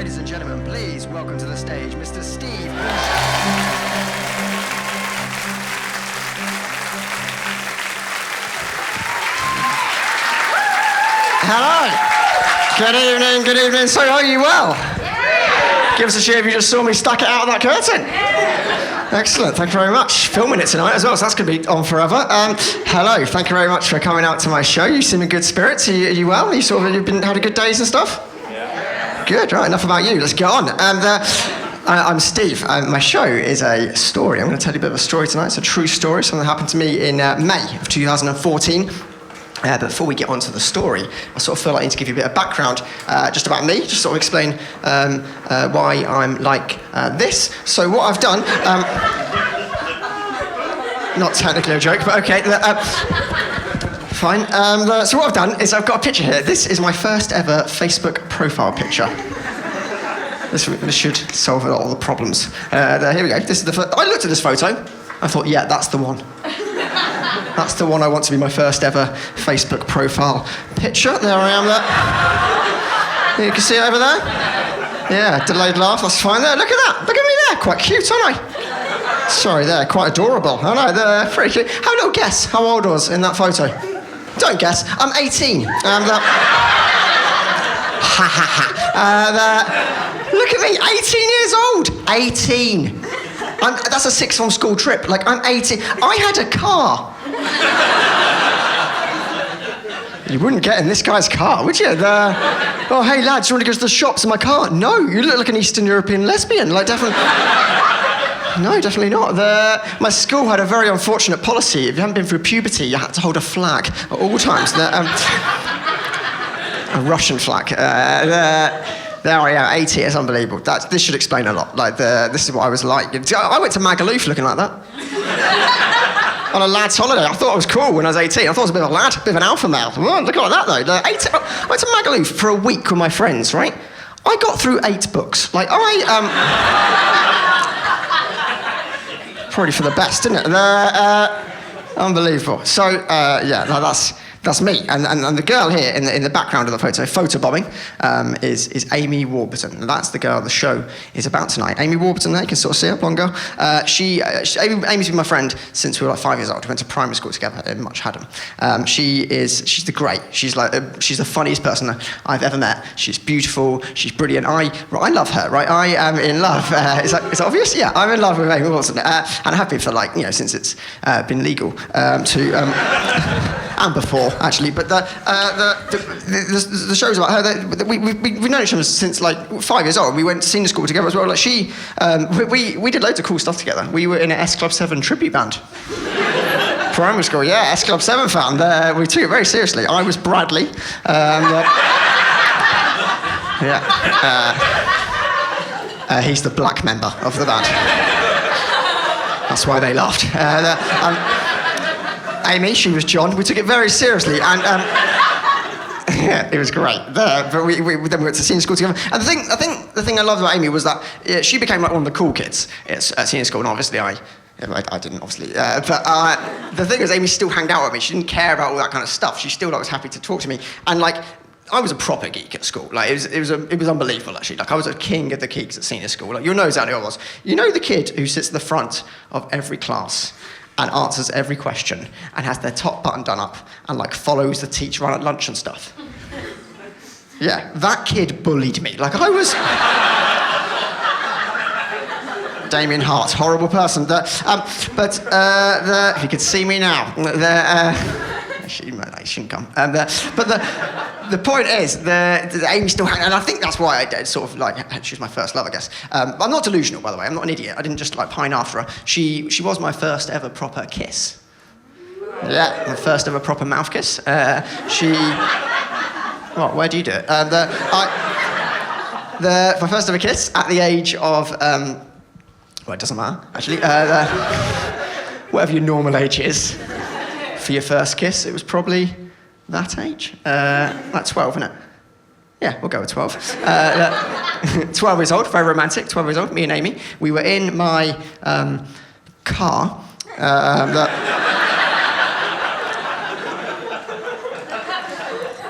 ladies and gentlemen, please welcome to the stage Mr. Steve Bugeja. Hello. Good evening. So are you well? Yeah. Give us a cheer if you just saw me stuck it out of that curtain. Yeah. Excellent, thank you very much. Filming it tonight as well, so that's going to be on forever. Hello, thank you very much for coming out to my show. You seem in good spirits. Are you well? You've had a good days and stuff? Yeah. Good, right, enough about you. Let's get on. I'm Steve. My show is a story. I'm going to tell you a bit of a story tonight. It's a true story, something that happened to me in May of 2014. But before we get on to the story, I sort of feel like I need to give you a bit of background just about me, just sort of explain why I'm like this. So what I've done, not technically a joke, but okay, fine. So what I've done is I've got a picture here. This is my first ever Facebook profile picture. This should solve a lot of the problems. Here we go. This is I looked at this photo. I thought, yeah, that's the one. That's the one I want to be my first ever Facebook profile picture. There I am. You can see it over there? Yeah, delayed laugh, that's fine there. Look at that. Look at me there. Quite cute, aren't I? Sorry, there, quite adorable. I know, they're pretty cute. Have a little guess how old I was in that photo. Don't guess. I'm 18. Look at me, 18 years old. 18. That's a sixth form school trip. Like, I'm 18. I had a car. You wouldn't get in this guy's car, would you? Oh, hey, lads, you want to go to the shops in my car? No, you look like an Eastern European lesbian. Like, definitely... No, definitely not. My school had a very unfortunate policy. If you hadn't been through puberty, you had to hold a flag at all times. A Russian flag. There I am, 80, it's unbelievable. This should explain a lot. Like, this is what I was like. I went to Magaluf looking like that. On a lad's holiday. I thought I was cool when I was 18. I thought I was a bit of a lad, a bit of an alpha male. Oh, look at that, though. I went to Magaluf for a week with my friends, right? I got through 8 books. Like, probably for the best, didn't it? Unbelievable. So, yeah, that's me. And the girl here in the background of the photo, photobombing, is Amy Warburton. And that's the girl the show is about tonight. Amy Warburton there, you can sort of see her, blonde girl. Amy's been my friend since we were like 5 years old. We went to primary school together in Much Haddam. She's the great. She's the funniest person that I've ever met. She's beautiful, she's brilliant. I love her, right? I am in love. Is that obvious? Yeah, I'm in love with Amy Warburton. And I have been for since it's been legal and before. Actually, but the show's about her. We've known each other since like 5 years old. We went to senior school together as well. Like we did loads of cool stuff together. We were in an S Club 7 tribute band. Primary school, yeah, S Club 7 fan. We took it very seriously. I was Bradley. He's the black member of the band. That's why they laughed. Amy, she was John. We took it very seriously, and yeah, it was great. But we then we went to senior school together. And the thing I loved about Amy was that she became like one of the cool kids at senior school, and obviously I didn't, obviously. But the thing is, Amy still hanged out with me. She didn't care about all that kind of stuff. She still was happy to talk to me, and like. I was a proper geek at school. Like it was unbelievable actually. Like I was a king of the geeks at senior school. Like you'll know exactly who I was. You know the kid who sits at the front of every class and answers every question and has their top button done up and like follows the teacher around at lunch and stuff. Yeah, that kid bullied me. Like I was. Damien Hart, horrible person. If you could see me now, she shouldn't come. But the point is, Amy still had, and I think that's why I did sort of like, she was my first love, I guess. I'm not delusional, by the way. I'm not an idiot. I didn't just like pine after her. She was my first ever proper kiss. Yeah, my first ever proper mouth kiss. What? Where do you do it? My first ever kiss at the age of. Well, it doesn't matter actually. Whatever your normal age is. For your first kiss, it was probably that age. Like 12, isn't it? Yeah, we'll go with 12. 12 years old, very romantic, 12 years old, me and Amy. We were in my car.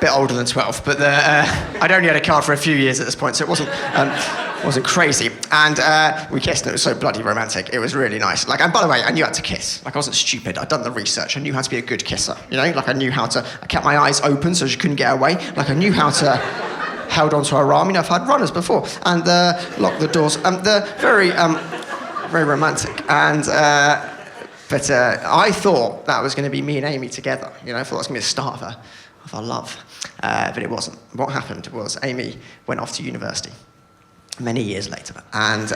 bit older than 12, but I'd only had a card for a few years at this point, so it wasn't crazy. And we kissed, and it was so bloody romantic. It was really nice. Like, and by the way, I knew how to kiss. Like, I wasn't stupid. I'd done the research. I knew how to be a good kisser. You know, like I kept my eyes open so she couldn't get away. Like, I knew how to held onto her arm. You know, I've had runners before, and locked the doors. They're very romantic. And but I thought that was going to be me and Amy together. You know, I thought that was going to be the start of our love. But it wasn't. What happened was Amy went off to university many years later, and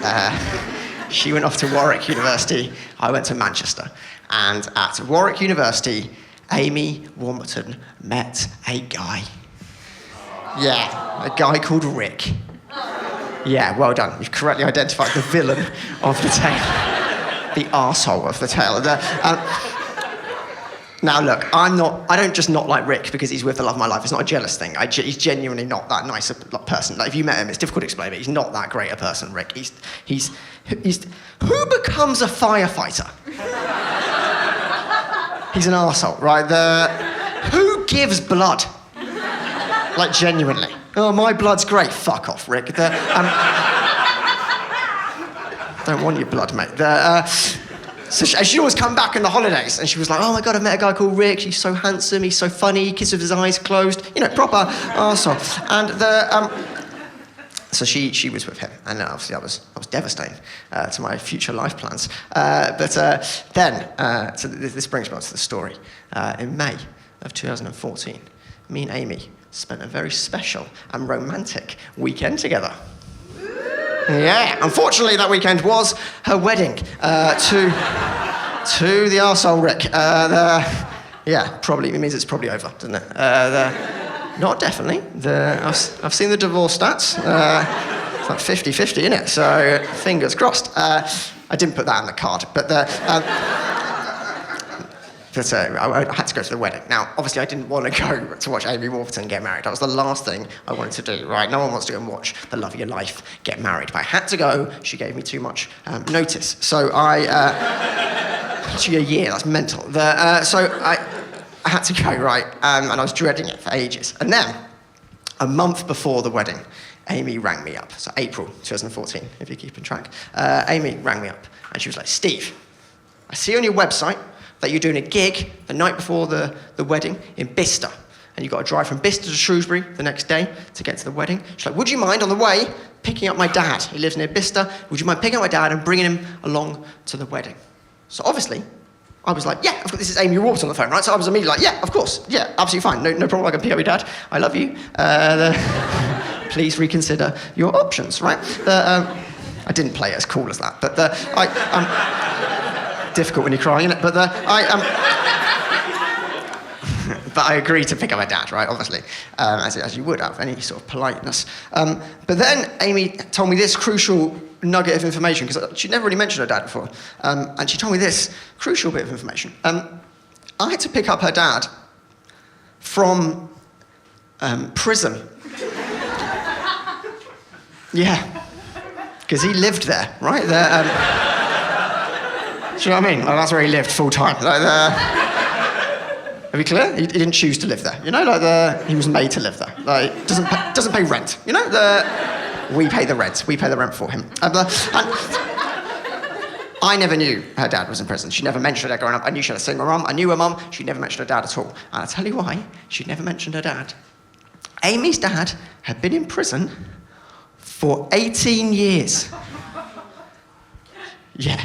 she went off to Warwick University. I went to Manchester, and at Warwick University, Amy Warburton met a guy. Yeah, a guy called Rick. Yeah, well done. You've correctly identified the villain of the tale, the arsehole of the tale. Now look, I don't just not like Rick because he's with the love of my life. It's not a jealous thing. He's genuinely not that nice a person. Like, if you met him, it's difficult to explain, but he's not that great a person, Rick. He's who becomes a firefighter? He's an arsehole, right? Who gives blood? Like, genuinely. Oh, my blood's great. Fuck off, Rick. Don't want your blood, mate. So she'd always come back in the holidays, and she was like, oh my God, I've met a guy called Rick. He's so handsome, he's so funny, he kisses with his eyes closed. You know, proper arsehole. And so she was with him, and obviously I was devastating to my future life plans. So this brings me on to the story. In May of 2014, me and Amy spent a very special and romantic weekend together. Yeah, unfortunately that weekend was her wedding to the arsehole Rick. Yeah, probably, it means it's probably over, doesn't it? Not definitely. I've seen the divorce stats. It's like 50-50, isn't it? So fingers crossed. I didn't put that on the card, but I had to go to the wedding. Now, obviously, I didn't want to go to watch Amy Warburton get married. That was the last thing I wanted to do, right? No one wants to go and watch the love of your life get married. But I had to go. She gave me too much notice. So actually a year, that's mental. So I had to go, right? And I was dreading it for ages. And then, a month before the wedding, Amy rang me up. So April 2014, if you're keeping track. Amy rang me up, and she was like, Steve, I see on your website that you're doing a gig the night before the wedding in Bicester. And you've got to drive from Bicester to Shrewsbury the next day to get to the wedding. She's like, would you mind on the way picking up my dad? He lives near Bicester. Would you mind picking up my dad and bringing him along to the wedding? So obviously, I was like, yeah, this is Amy Warburton on the phone, right? So I was immediately like, yeah, of course. Yeah, absolutely fine. No problem, I can pick up your dad. I love you. Please reconsider your options, right? I didn't play it as cool as that, but difficult when you're crying, isn't it? But I agreed to pick up my dad, right? Obviously, as you would have, any sort of politeness. But then Amy told me this crucial nugget of information, because she'd never really mentioned her dad before, and she told me this crucial bit of information. I had to pick up her dad from prison. Yeah, because he lived there, right? Do you know what I mean? Like, that's where he lived full time. Like, are we clear? He didn't choose to live there. You know, like he was made to live there. Like, doesn't pay rent. You know, we pay the rent. We pay the rent for him. And I never knew her dad was in prison. She never mentioned her dad growing up. I knew she had a single mum. I knew her mum. She never mentioned her dad at all. And I'll tell you why. She'd never mentioned her dad. Amy's dad had been in prison for 18 years. Yeah.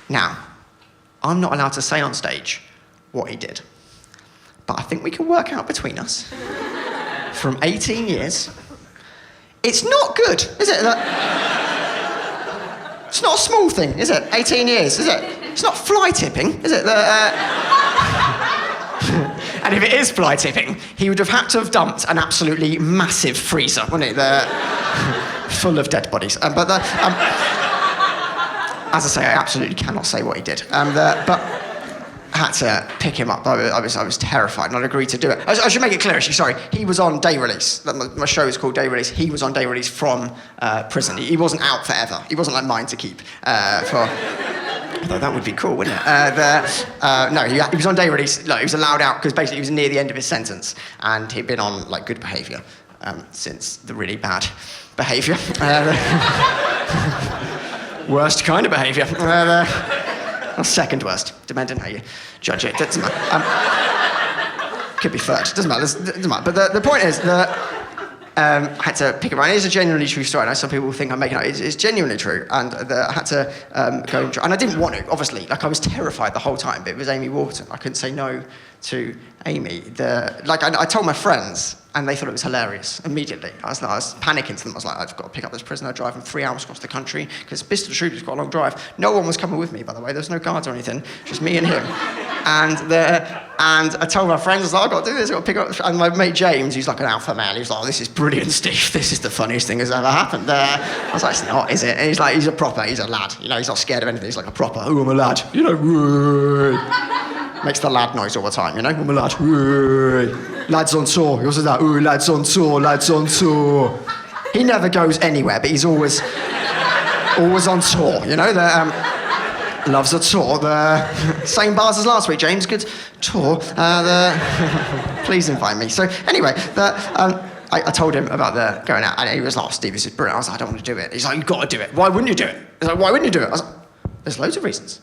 Now, I'm not allowed to say on stage what he did, but I think we can work out between us from 18 years. It's not good, is it? It's not a small thing, is it? 18 years, is it? It's not fly tipping, is it? And if it is fly tipping, he would have had to have dumped an absolutely massive freezer, wouldn't he? Full of dead bodies. As I say, I absolutely cannot say what he did. But I had to pick him up. I was terrified, and I'd agreed to do it. I should make it clear, actually, sorry. He was on day release. My show is called Day Release. He was on day release from prison. He wasn't out forever. He wasn't like mine to keep for Although that would be cool, wouldn't it? No, he was on day release. Like, he was allowed out because basically he was near the end of his sentence, and he'd been on like good behaviour since the really bad behaviour. Worst kind of behaviour. Or second worst, depending how you judge it. Doesn't matter. Could be third. Doesn't matter. Doesn't matter. But the point is that I had to pick it right. It is a genuinely true story. I know some people think I'm making it up. It's genuinely true. And I had to go and I didn't want to, obviously. Like, I was terrified the whole time, but it was Amy Warburton. I couldn't say no to Amy. I told my friends, and they thought it was hilarious immediately. I was panicking to them. I was like, I've got to pick up this prisoner, drive him 3 hours across the country, because Bristol to Shrewsbury is quite a long drive. No one was coming with me, by the way. There was no guards or anything, just me and him. And I told my friends, I was like, I've got to do this, I've got to pick up. And my mate James, who's like an alpha male, he was like, oh, this is brilliant, Steve. This is the funniest thing that's ever happened. I was like, it's not, is it? And he's like, he's a lad. You know, he's not scared of anything. He's like a proper, oh, I'm a lad. You know, makes the lad noise all the time, you know? I'm a lad. Lads on tour. He also says that, ooh, lads on tour, lads on tour. He never goes anywhere, but he's always on tour, you know? Loves a tour. Same bars as last week, James. Good tour. Please invite me. So anyway, I told him about the going out, and he was like, oh, Steve, this is brilliant. I was like, I don't want to do it. He's like, you've got to do it. Why wouldn't you do it? He's like, why wouldn't you do it? I was like, there's loads of reasons.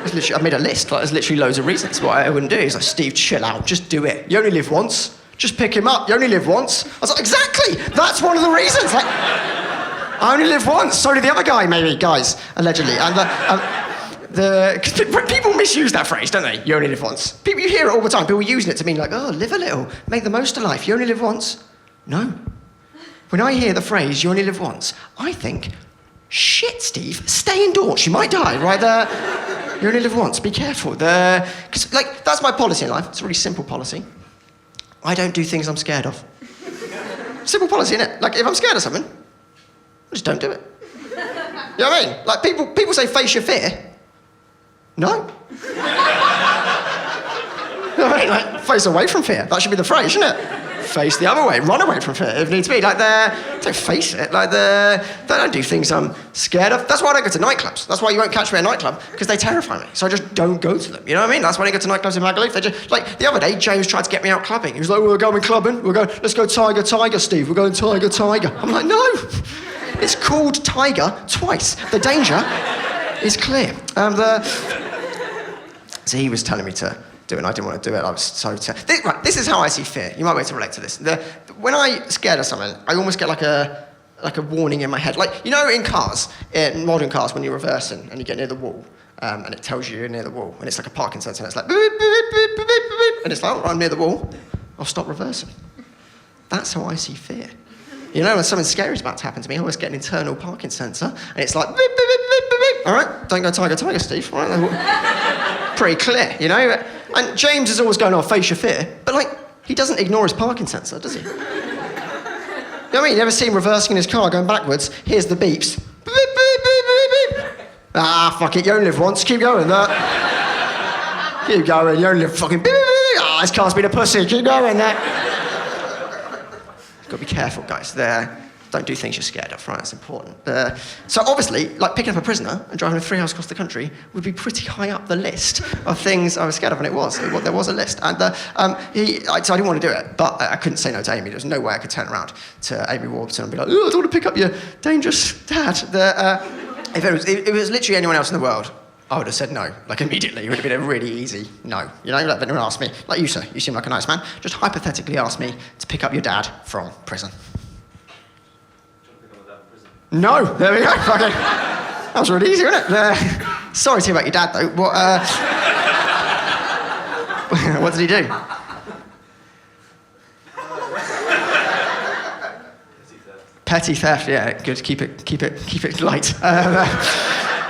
I made a list. Like, there's literally loads of reasons why I wouldn't do it. He's like, Steve, chill out. Just do it. You only live once. Just pick him up. You only live once. I was like, exactly. That's one of the reasons. Like, I only live once. So did the other guy, maybe, guys, allegedly. And people misuse that phrase, don't they? You only live once. People, you hear it all the time. People using it to mean like, oh, live a little, make the most of life. You only live once. No. When I hear the phrase, you only live once, I think, shit, Steve, stay indoors. You might die, right there. You only live once. Be careful. Because, like, that's my policy in life. It's a really simple policy. I don't do things I'm scared of. Simple policy, innit? Like, if I'm scared of something, I just don't do it. You know what I mean? Like, people say face your fear. No. You know what I mean? Like, face away from fear. That should be the phrase, shouldn't it? Face the other way. Run away from fear if needs be. Like, don't face it. Like, they don't do things I'm scared of. That's why I don't go to nightclubs. That's why you won't catch me at a nightclub, because they terrify me. So I just don't go to them. You know what I mean? That's why I go to nightclubs in Magaluf. They just, like, the other day, James tried to get me out clubbing. He was like, we're going clubbing. Let's go Tiger, Steve. We're going Tiger. I'm like, no. It's called Tiger twice. The danger is clear. So he was telling me to do it, and I didn't want to do it. I was so right, this is how I see fear. You might be able to relate to this. When I'm scared of something, I almost get like a warning in my head. Like, you know, in cars, in modern cars, when you're reversing and you get near the wall, and it tells you you're near the wall, and it's like a parking sensor, and it's like, beep, beep, beep, beep, beep, and it's like, oh, I'm near the wall, I'll stop reversing. That's how I see fear. You know, when something scary is about to happen to me, I always get an internal parking sensor, and it's like, beep, beep, beep, beep, beep, beep. All right, don't go Tiger, Steve. All right, pretty clear, you know? And James is always going, oh, face your fear, but, like, he doesn't ignore his parking sensor, does he? You know what I mean? You ever see him reversing in his car, going backwards? Here's the beeps. Beep, beep, beep, beep, beep. Ah, fuck it, you only live once, keep going. Keep going, you only live fucking beep, beep, beep. Ah, this car's been a pussy, keep going. You've got to be careful, guys. Don't do things you're scared of, right? That's important. So obviously, like, picking up a prisoner and driving him 3 hours across the country would be pretty high up the list of things I was scared of, and it was. There was a list. And so I didn't want to do it, but I couldn't say no to Amy. There was no way I could turn around to Amy Warburton and be like, oh, I don't want to pick up your dangerous dad. If it was literally anyone else in the world, I would have said no, like, immediately. It would have been a really easy no. You know, like, if anyone asked me, like you, sir, you seem like a nice man, just hypothetically ask me to pick up your dad from prison. No, there we go. Fucking, that was really easy, wasn't it? Sorry to hear about your dad, though. What did he do? Petty theft. Yeah, good. Keep it light.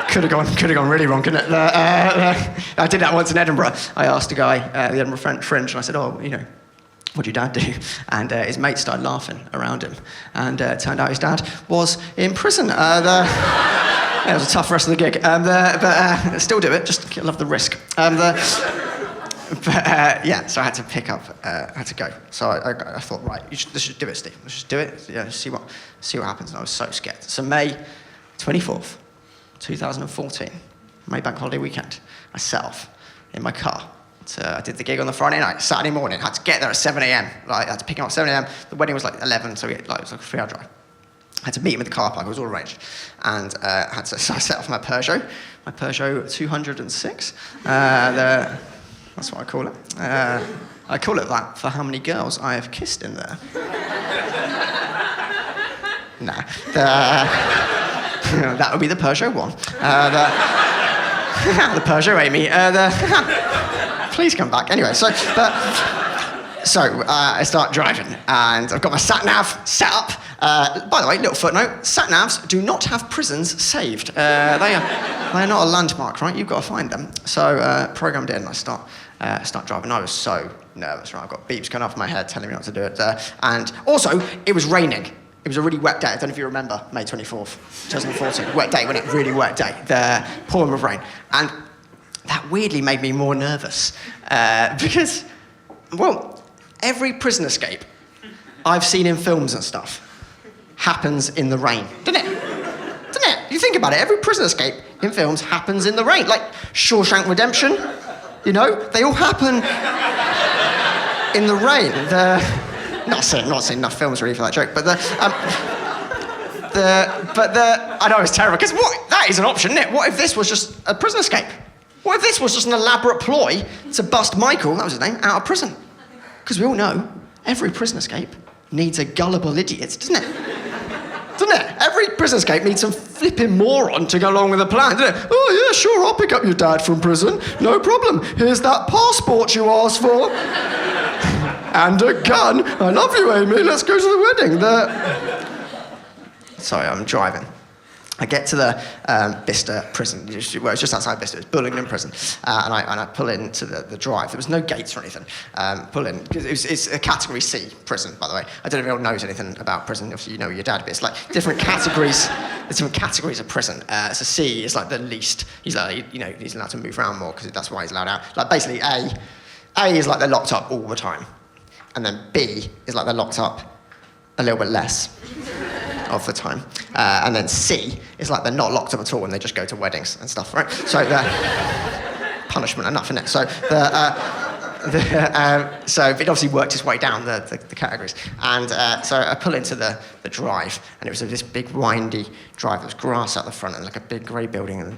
Could have gone really wrong, couldn't it? I did that once in Edinburgh. I asked a guy, the Edinburgh Fringe, and I said, oh, you know, what'd your dad do? And his mates started laughing around him. And it turned out his dad was in prison. It was a tough rest of the gig. But still do it, just love the risk. Yeah, so I had to pick up, I had to go. So I thought, right, let's just do it, Steve. Let's just do it, yeah, see what happens. And I was so scared. So May 24th, 2014, my bank holiday weekend, myself, in my car. So I did the gig on the Friday night. Saturday morning, had to get there at 7 a.m. Like, I had to pick him up at 7 a.m. The wedding was like 11, so it was like a 3-hour drive. I had to meet him at the car park. It was all arranged. And so I set off my Peugeot 206. That's what I call it. I call it that for how many girls I have kissed in there. Nah. That would be the Peugeot 1. The Peugeot Amy. Please come back. Anyway, so I start driving, and I've got my sat-nav set up. By the way, little footnote, sat-navs do not have prisons saved. They are not a landmark, right? You've got to find them. So programmed in, I start driving. I was so nervous, right? I've got beeps going off in my head telling me not to do it. And also, it was raining. It was a really wet day. I don't know if you remember, May 24th, 2014. Wet day, wasn't it? Really wet day. The pouring with rain. And that weirdly made me more nervous. Because, well, every prison escape I've seen in films and stuff happens in the rain. Doesn't it? Doesn't it? You think about it, every prison escape in films happens in the rain. Like Shawshank Redemption, you know? They all happen in the rain. Not seen enough films really for that joke, but I know it's terrible, because that is an option, isn't it? What if this was just a prison escape? What if this was just an elaborate ploy to bust Michael, that was his name, out of prison? Because we all know every prison escape needs a gullible idiot, doesn't it? Doesn't it? Every prison escape needs some flipping moron to go along with the plan, doesn't it? Oh yeah, sure, I'll pick up your dad from prison, no problem. Here's that passport you asked for. And a gun. I love you, Amy. Let's go to the wedding. Sorry, I'm driving. I get to the Bicester prison. Well, it's just outside Bicester. It's Bullingdon prison. And I pull into the drive. There was no gates or anything. Pull in, because it's a Category C prison, by the way. I don't know if anyone knows anything about prison. Obviously, you know your dad, but it's like different categories. There's different categories of prison. So C is like the least. He's like, he's allowed to move around more, because that's why he's allowed out. Like basically, A is like they're locked up all the time. And then B is like they're locked up a little bit less of the time. And then C is like they're not locked up at all and they just go to weddings and stuff, right? So punishment enough, isn't it? So so it obviously worked its way down the categories. And so I pull into the drive, and it was this big windy drive. There was grass out the front and like a big grey building, and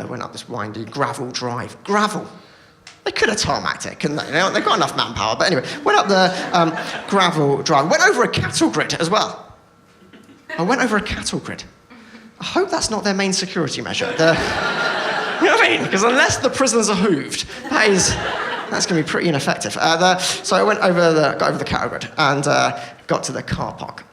went up this windy gravel drive. Gravel! They could have tarmacked it, couldn't they? They've got enough manpower. But anyway, went up the gravel drive. Went over a cattle grid as well. I went over a cattle grid. I hope that's not their main security measure. You know what I mean? Because unless the prisoners are hooved, that's going to be pretty ineffective. So I got over the cattle grid and got to the car park,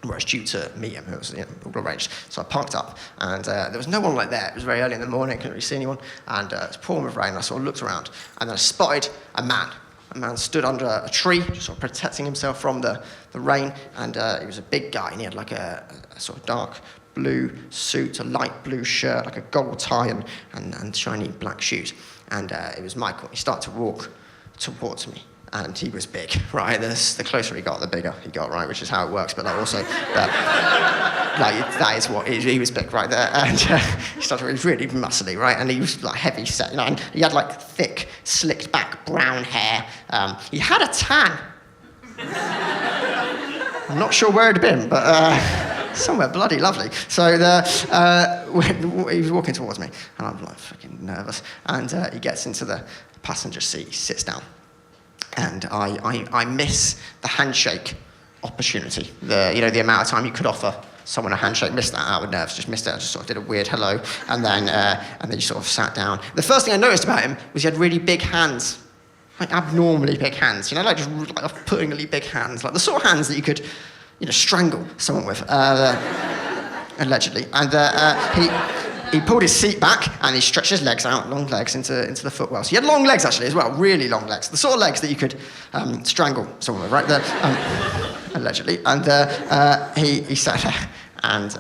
where I was due to meet him. It was all arranged. So I parked up, and there was no one like there. It was very early in the morning, couldn't really see anyone, and it was pouring with rain. I sort of looked around, and then I spotted a man. A man stood under a tree, just sort of protecting himself from the rain, and he was a big guy, and he had like a sort of dark blue suit, a light blue shirt, like a gold tie, and shiny black shoes. And it was Michael. He started to walk towards me. And he was big, right? The closer he got, the bigger he got, right? Which is how it works, but that is what he was big, right there. And he was really muscly, right? And he was like heavy set, and he had like thick, slicked back brown hair. He had a tan. I'm not sure where it'd been, but somewhere bloody lovely. So he was walking towards me, and I'm like fucking nervous. And he gets into the passenger seat, he sits down. And I miss the handshake opportunity. The amount of time you could offer someone a handshake. Missed that out of nerves. Just missed it. I just sort of did a weird hello, and then you sort of sat down. The first thing I noticed about him was he had really big hands, like abnormally big hands. Like just like off-puttingly big hands, like the sort of hands that you could, strangle someone with, allegedly. And he pulled his seat back and he stretched his legs out, long legs, into the footwell. So he had long legs, actually, as well, really long legs. The sort of legs that you could strangle someone with, right? Allegedly. And he sat there, and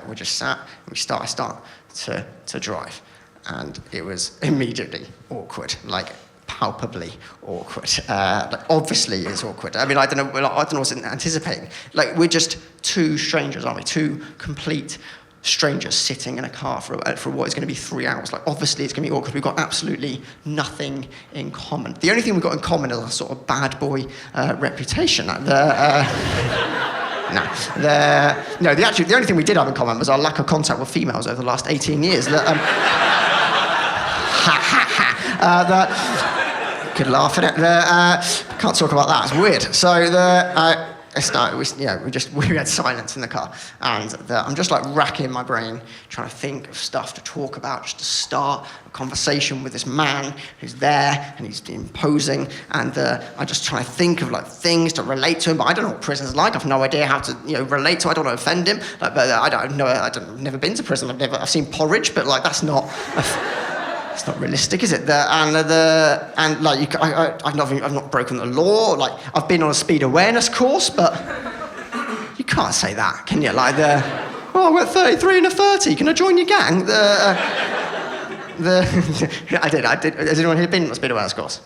we just sat, and I start to drive. And it was immediately awkward, like palpably awkward. Obviously it's awkward. I mean, I don't know what I was anticipating. Like, we're just two strangers, aren't we? Two complete strangers sitting in a car for what is going to be 3 hours. Like, obviously, it's going to be awkward. We've got absolutely nothing in common. The only thing we've got in common is a sort of bad boy reputation. The only thing we did have in common was our lack of contact with females over the last 18 years. Could laugh at it. Can't talk about that. It's weird. So we had silence in the car, and I'm just like racking my brain, trying to think of stuff to talk about, just to start a conversation with this man who's there, and he's imposing, and I just try to think of like things to relate to him, but I don't know what prison's like. I've no idea how to relate to him. I don't want to offend him. Like, but I've never been to prison. I've seen Porridge, but like that's not. It's not realistic, is it? I've not broken the law. Like, I've been on a speed awareness course, but you can't say that, can you? Like I went 33 and a 30. Can I join your gang? I did. Has anyone here been on a speed awareness course?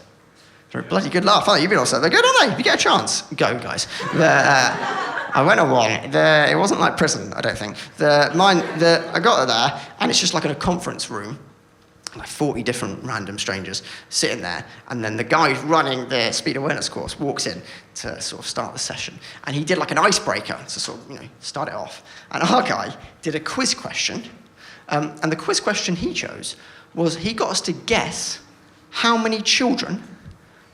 They're a bloody good laugh, aren't they? You've been also. They're good, aren't they? If you get a chance, go, guys. I went on one. It wasn't like prison, I don't think. I got there, and it's just like in a conference room. Like 40 different random strangers sitting there, and then the guy who's running the speed awareness course walks in to sort of start the session, and he did like an icebreaker to sort of start it off. And our guy did a quiz question, and the quiz question he chose was he got us to guess how many children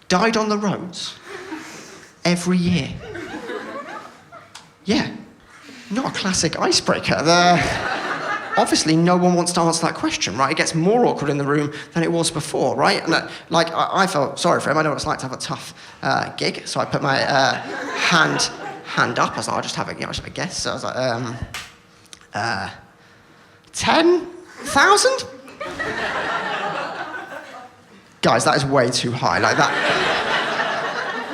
died on the roads every year. Yeah, not a classic icebreaker. Obviously, no one wants to answer that question, right? It gets more awkward in the room than it was before, right? And I felt sorry for him. I know what it's like to have a tough gig, so I put my hand up. I was like, I'll just have a guess. So I was like, 10,000? Guys, that is way too high. Like that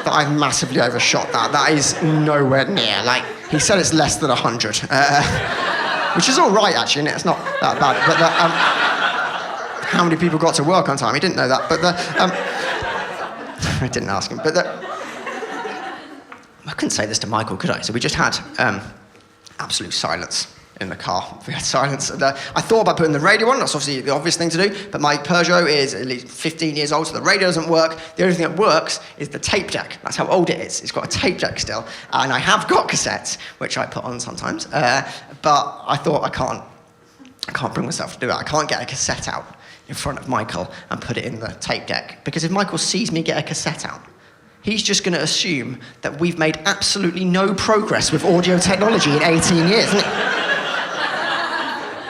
I've massively overshot that. That is nowhere near. Like, he said it's less than 100. Which is all right, actually, isn't it? It's not that bad. But how many people got to work on time? He didn't know that. But I didn't ask him. But I couldn't say this to Michael, could I? So we just had absolute silence in the car. We had silence. And, I thought about putting the radio on. That's obviously the obvious thing to do. But my Peugeot is at least 15 years old, so the radio doesn't work. The only thing that works is the tape deck. That's how old it is. It's got a tape deck still. And I have got cassettes, which I put on sometimes. But I thought I can't bring myself to do it. I can't get a cassette out in front of Michael and put it in the tape deck. Because if Michael sees me get a cassette out, he's just going to assume that we've made absolutely no progress with audio technology in 18 years, isn't it?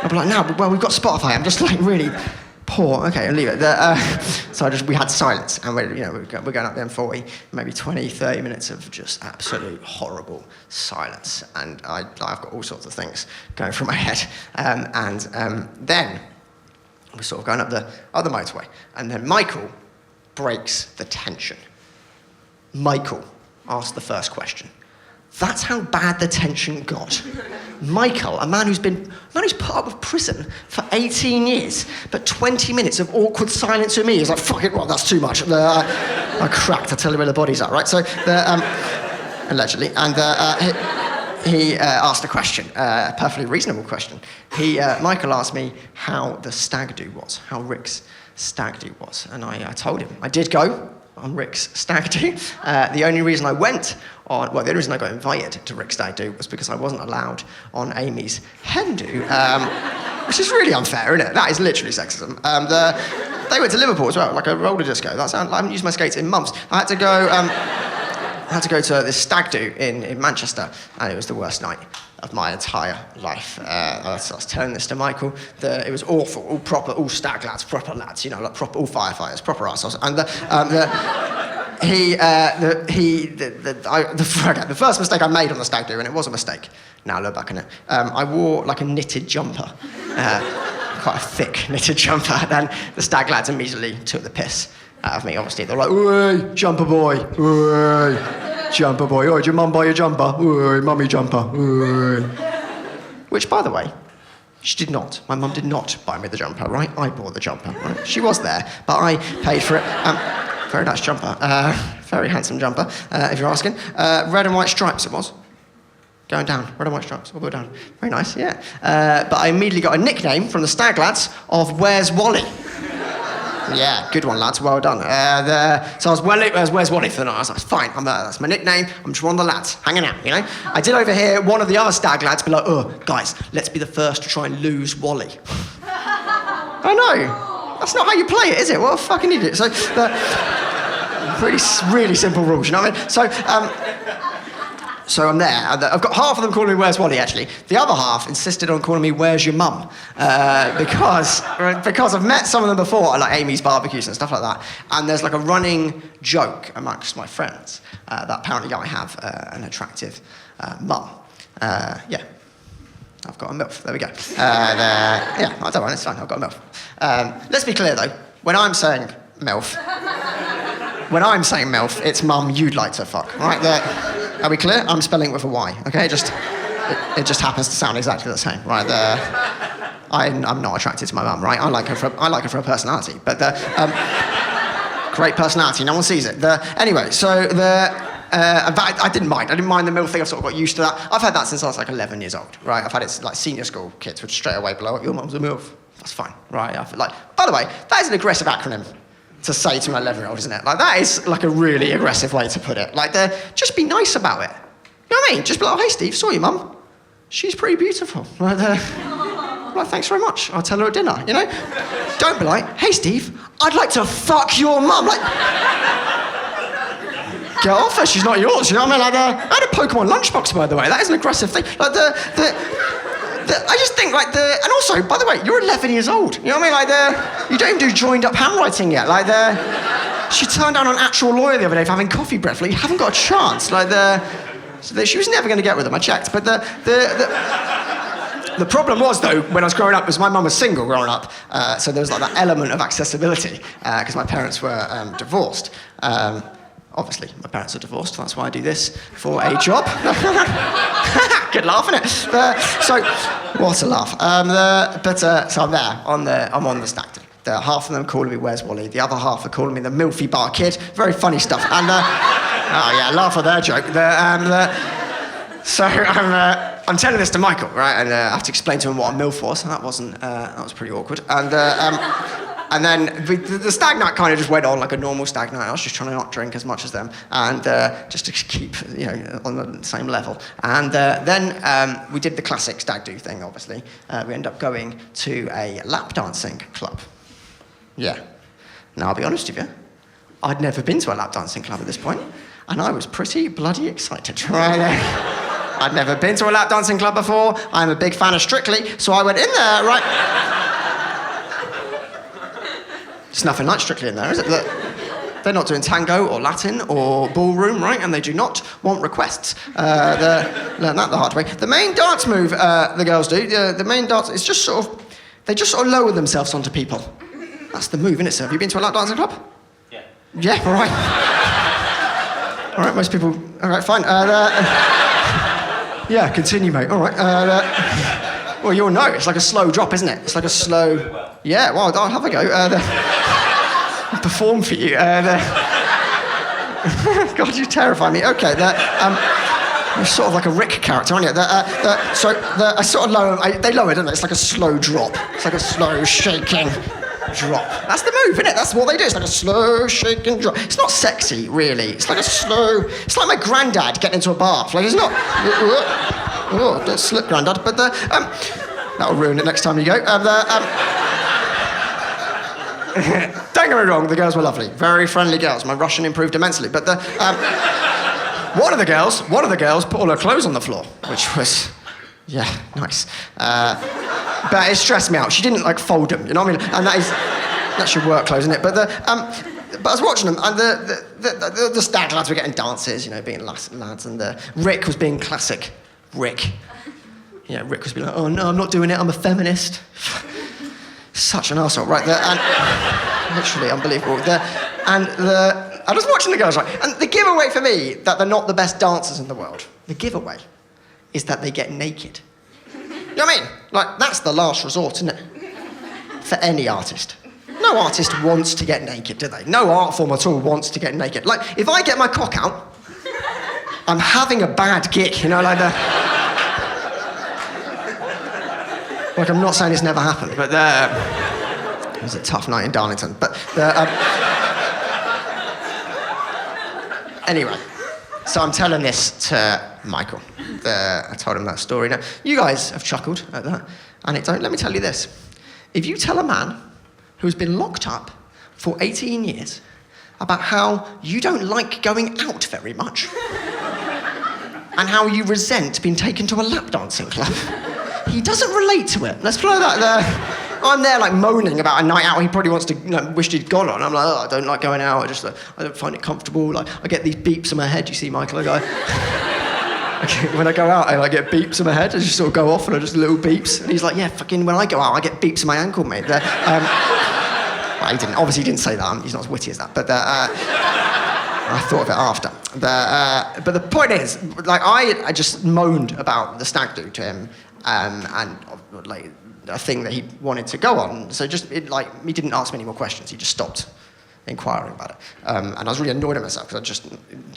I'll be like, no, well, we've got Spotify. I'm just like really poor. Okay, I'll leave it. So we had silence, and we're going up the M40, maybe 20, 30 minutes of just absolute horrible silence, and I've got all sorts of things going through my head. Then we're sort of going up the other motorway, and then Michael breaks the tension. Michael asked the first question. That's how bad the tension got. Michael, a man who's put up with prison for 18 years, but 20 minutes of awkward silence with me is like, fuck it, well, that's too much. I cracked, I'll tell you where the body's at, right? So, allegedly, and he asked a question, a perfectly reasonable question. Michael asked me how the stag do was, how Rick's stag do was, and I told him. I did go on Rick's stag do. The only reason I got invited to Rick's stag do was because I wasn't allowed on Amy's hen do, which is really unfair, isn't it? That is literally sexism. They went to Liverpool as well, like a roller disco. I haven't used my skates in months. I had to go to this stag do in Manchester, and it was the worst night of my entire life. I was telling this to Michael. It was awful, all stag lads, proper lads, like proper, all firefighters, proper assholes. And the first mistake I made on the stag do, and it was a mistake. Now I look back on it. I wore like a knitted jumper, quite a thick knitted jumper. And the stag lads immediately took the piss out of me. Obviously, they're like, "Oi, jumper boy, oi." Jumper boy, oh, did your mum buy your jumper? Ooh, mummy jumper. Ooh. Which, by the way, she did not. My mum did not buy me the jumper, right? I bought the jumper, right? She was there, but I paid for it. Very nice jumper. Very handsome jumper, if you're asking. Red and white stripes it was. Going down. Red and white stripes, all the way down. Very nice, yeah. But I immediately got a nickname from the stag lads of Where's Wally? Yeah, good one, lads. Well done. So I was, Where's Wally for the night? I was like, fine, that's my nickname. I'm just one of the lads, hanging out, you know? I did overhear one of the other stag lads be like, oh, guys, let's be the first to try and lose Wally. I know. That's not how you play it, is it? What a fucking idiot. So, really simple rules, you know what I mean? So I'm there. I've got half of them calling me Where's Wally, actually. The other half insisted on calling me Where's Your Mum? Because I've met some of them before at like Amy's barbecues and stuff like that. And there's like a running joke amongst my friends that apparently I have an attractive mum. Yeah. I've got a MILF. There we go. Yeah, I don't mind. It's fine. I've got a MILF. Let's be clear, though. When I'm saying MILF, it's mum you'd like to fuck. Right there. Are we clear? I'm spelling it with a Y, okay? It just happens to sound exactly the same, right? I'm not attracted to my mum, right? I like her for her personality, but great personality. No one sees it. Anyway, so I didn't mind. I didn't mind the MILF thing. I've sort of got used to that. I've had that since I was like 11 years old, right? I've had it like senior school kids would straight away blow up. Your mum's a MILF. That's fine, right? I feel like. By the way, that is an aggressive acronym to say to my 11-year-old, isn't it? Like, that is like a really aggressive way to put it. Like, just be nice about it. You know what I mean? Just be like, oh, hey, Steve, saw your mum. She's pretty beautiful. Like, thanks very much. I'll tell her at dinner, you know? Don't be like, hey, Steve, I'd like to fuck your mum. Like, get off her, she's not yours, you know what I mean? Like, I had a Pokemon lunchbox, by the way. That is an aggressive thing. Like, I just think, like, and also, by the way, you're 11 years old. You know what I mean? Like, you don't even do joined-up handwriting yet. Like, she turned down an actual lawyer the other day for having coffee breath. Like, you haven't got a chance. Like, she was never going to get with him. I checked. But the problem was, though, when I was growing up, was my mum was single growing up, so there was, like, that element of accessibility, because my parents were divorced. Obviously, my parents are divorced. That's why I do this for a job. Good laugh, isn't it? So, what a laugh. So I'm there. I'm on the stag do. Half of them calling me Where's Wally. The other half are calling me the Milfy Bar Kid. Very funny stuff. And oh yeah, laugh at their joke. So I'm telling this to Michael, right? And I have to explain to him what a MILF was. And that was pretty awkward. And then the stag night kind of just went on like a normal stag night. I was just trying to not drink as much as them, and just to keep, you know, on the same level. And then we did the classic stag do thing, obviously. We ended up going to a lap dancing club. Yeah. Now, I'll be honest with you, I'd never been to a lap dancing club at this point, and I was pretty bloody excited, right? I'd never been to a lap dancing club before. I'm a big fan of Strictly, so I went in there, right? There's nothing like Strictly in there, is it? They're not doing tango or Latin or ballroom, right? And they do not want requests. Learn that the hard way. The main dance move the girls do, the main dance, is just sort of, they just sort of lower themselves onto people. That's the move, isn't it, sir? Have you been to a lap dancing club? Yeah. Yeah, all right. All right, most people, all right, fine. Yeah, continue, mate. All right. Well, you'll know. It's like a slow drop, isn't it? It's like a slow... Yeah, well, I'll have a go. Perform for you. God, you terrify me. Okay, you're sort of like a Rick character, aren't you? I sort of lower... They lower, don't they? It's like a slow drop. It's like a slow shaking drop. That's the move, isn't it? That's what they do. It's like a slow shaking drop. It's not sexy, really. It's like a slow... It's like my granddad getting into a bath. Like, it's not... Oh, don't slip, Grandad. But that'll ruin it next time you go. Don't get me wrong, the girls were lovely. Very friendly girls. My Russian improved immensely. But one of the girls put all her clothes on the floor, which was, yeah, nice. But it stressed me out. She didn't, like, fold them, you know what I mean? And that's your work clothes, isn't it? But I was watching them, and the stag lads were getting dances, you know, being lads, and Rick was being classic. Rick. Yeah, Rick was being like, oh no, I'm not doing it, I'm a feminist. Such an arsehole, right there, and literally unbelievable. I was watching the girls, right, and the giveaway for me that they're not the best dancers in the world, the giveaway is that they get naked. You know what I mean? Like, that's the last resort, isn't it? For any artist. No artist wants to get naked, do they? No art form at all wants to get naked. Like, if I get my cock out, I'm having a bad gig, you know, like Like, I'm not saying it's never happened, but it was a tough night in Darlington. But anyway, so I'm telling this to Michael. I told him that story. Now, you guys have chuckled at that anecdote. Let me tell you this. If you tell a man who's been locked up for 18 years about how you don't like going out very much and how you resent being taken to a lap dancing club, he doesn't relate to it. Let's play that there. I'm there like moaning about a night out he probably wants to, wished he'd gone on. I'm like, oh, I don't like going out. I don't find it comfortable. Like, I get these beeps in my head. You see, Michael, when I go out, I get beeps in my head. I just sort of go off and I just little beeps. And he's like, yeah, fucking, when I go out, I get beeps in my ankle, mate. Well, he didn't say that. He's not as witty as that. But I thought of it after. But the point is, like, I just moaned about the stag do to him, and like a thing that he wanted to go on. So he didn't ask me any more questions. He just stopped inquiring about it. And I was really annoyed at myself because I just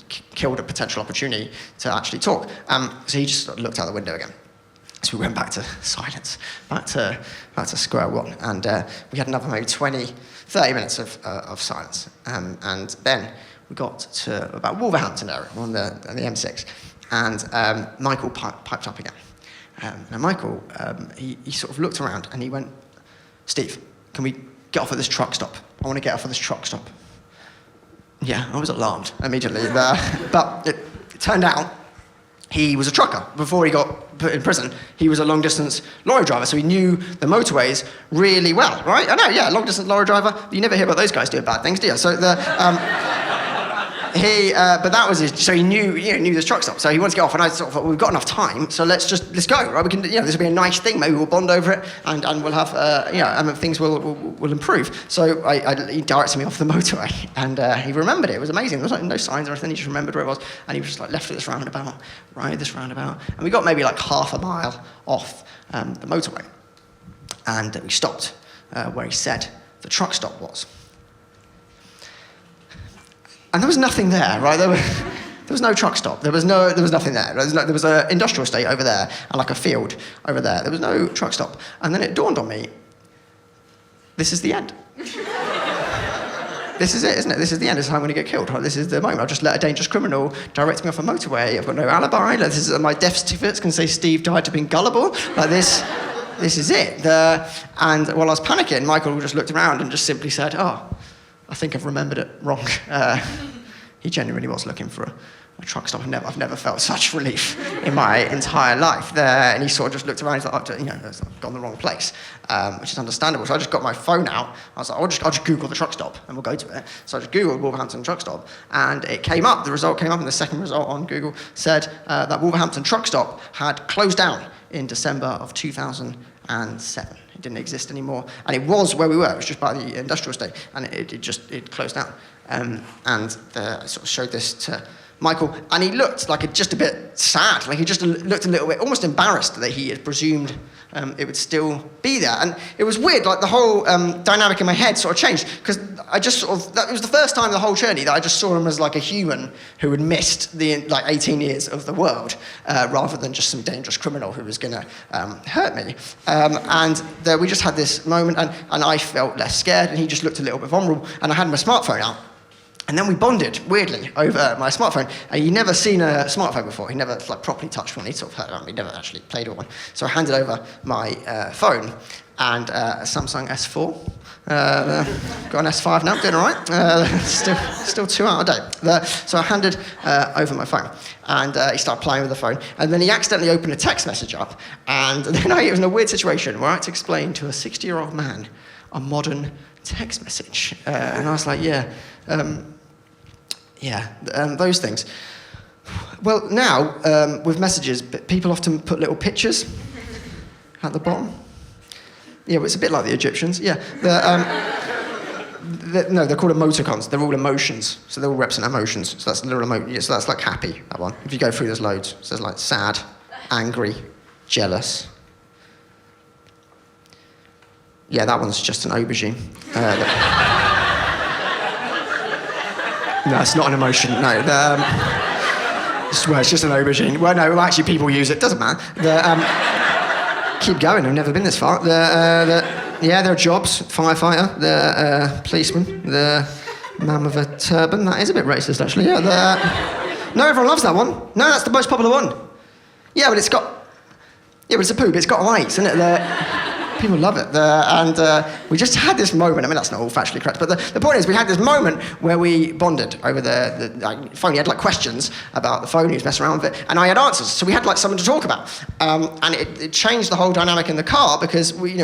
killed a potential opportunity to actually talk. So he just sort of looked out the window again. So we went back to silence, back to square one. And we had another maybe 30 minutes of silence. And then we got to about Wolverhampton area on the M6. And Michael piped up again. Now Michael, he sort of looked around and he went, Steve, can we get off at this truck stop? I want to get off at this truck stop. Yeah, I was alarmed immediately. But it turned out he was a trucker. Before he got put in prison, he was a long-distance lorry driver, so he knew the motorways really well, right? I know, yeah, long-distance lorry driver. You never hear about those guys doing bad things, do you? So but that was his. So he knew this truck stop. So he wanted to get off, and I sort of thought, well, we've got enough time, so let's go, right? We can, this will be a nice thing. Maybe we'll bond over it, and we'll have, and things will improve. So he directed me off the motorway, and he remembered it. It was amazing. There was no signs or anything. He just remembered where it was, and he was just like left at this roundabout, right at this roundabout, and we got maybe like half a mile off the motorway, and we stopped where he said the truck stop was. And there was nothing there, right? There was no truck stop. There was nothing there. There was an industrial estate over there and like a field over there. There was no truck stop. And then it dawned on me, this is the end. This is it, isn't it? This is the end. This is how I'm going to get killed. Right? This is the moment. I've just let a dangerous criminal direct me off a motorway. I've got no alibi. Like, this is my death certificates can say Steve died to being gullible. Like this is it. And while I was panicking, Michael just looked around and just simply said, oh, I think I've remembered it wrong. He genuinely was looking for a truck stop. I've never felt such relief in my entire life. And he sort of just looked around. He's like, I've gone the wrong place, which is understandable. So I just got my phone out. I was like, I'll just Google the truck stop and we'll go to it. So I just Googled Wolverhampton truck stop, and it came up. The result came up, and the second result on Google said that Wolverhampton truck stop had closed down in December of 2007. It didn't exist anymore, and it was where we were. It was just by the industrial estate, and it closed down. And I sort of showed this to Michael, and he looked like just a bit sad. Like he just looked a little bit almost embarrassed that he had presumed it would still be there. And it was weird. Like the whole dynamic in my head sort of changed, because I just that was the first time in the whole journey that I just saw him as like a human who had missed the 18 years of the world, rather than just some dangerous criminal who was going to hurt me. We just had this moment, and I felt less scared, and he just looked a little bit vulnerable. And I had my smartphone out. And then we bonded, weirdly, over my smartphone. And he'd never seen a smartphone before. He never properly touched one. He'd sort of heard about it. He'd never actually played with one. So I handed over my phone and a Samsung S4. Got an S5 now, doing all right. Still 2 out of date. So I handed over my phone, and he started playing with the phone. And then he accidentally opened a text message up. And then it was in a weird situation where I had to explain to a 60-year-old man a modern text message. And I was like, those things. Well, now, with messages, people often put little pictures at the bottom. Yeah, well, it's a bit like the Egyptians. Yeah. They're called emoticons. They're all emotions. So they all represent emotions. So that's little so that's like happy, that one. If you go through, there's loads. So there's like sad, angry, jealous. Yeah, that one's just an aubergine. No, it's not an emotion. No, it's just an aubergine. Well, no, actually, people use it. Doesn't matter. Keep going, I've never been this far. Yeah, there are jobs, firefighter, the policeman, the man with a turban. That is a bit racist, actually. Yeah, no, everyone loves that one. No, that's the most popular one. Yeah, but it's a poob. It's got lights, isn't it? People love it. We just had this moment. I mean, that's not all factually correct, but the point is we had this moment where we bonded over the phone. He had like questions about the phone. He was messing around with it, and I had answers. So we had like something to talk about, and it changed the whole dynamic in the car because we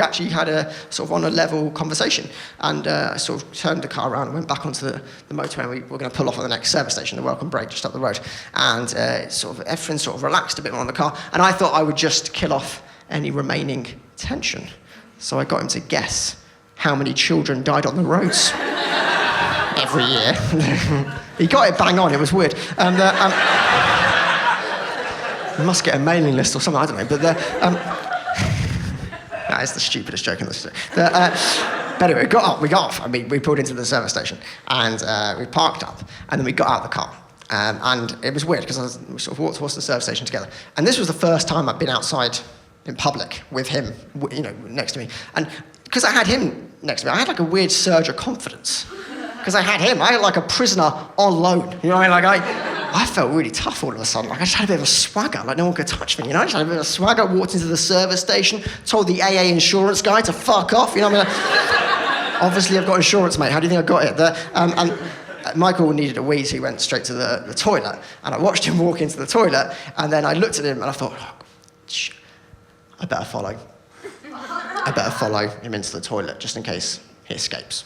actually had a sort of on a level conversation. And I sort of turned the car around and went back onto the motorway. And we were going to pull off at the next service station, the welcome break, just up the road. And everything sort of relaxed a bit more on the car. And I thought I would just kill off any remaining tension. So I got him to guess how many children died on the roads every year. He got it bang on, it was weird. And we must get a mailing list or something, I don't know. But that is the stupidest joke in the story. But anyway, we got off. I mean, we pulled into the service station and we parked up and then we got out of the car. And it was weird because we sort of walked towards the service station together. And this was the first time I'd been outside in public with him, next to me. And because I had him next to me, I had like a weird surge of confidence. Because I had like a prisoner on loan. You know what I mean? Like I felt really tough all of a sudden. Like I just had a bit of a swagger, like no one could touch me, I just had a bit of a swagger, walked into the service station, told the AA insurance guy to fuck off, you know what I mean? Like, obviously I've got insurance, mate, how do you think I got it? And Michael needed a wee, so he went straight to the toilet. And I watched him walk into the toilet, and then I looked at him and I thought, I better follow him into the toilet just in case he escapes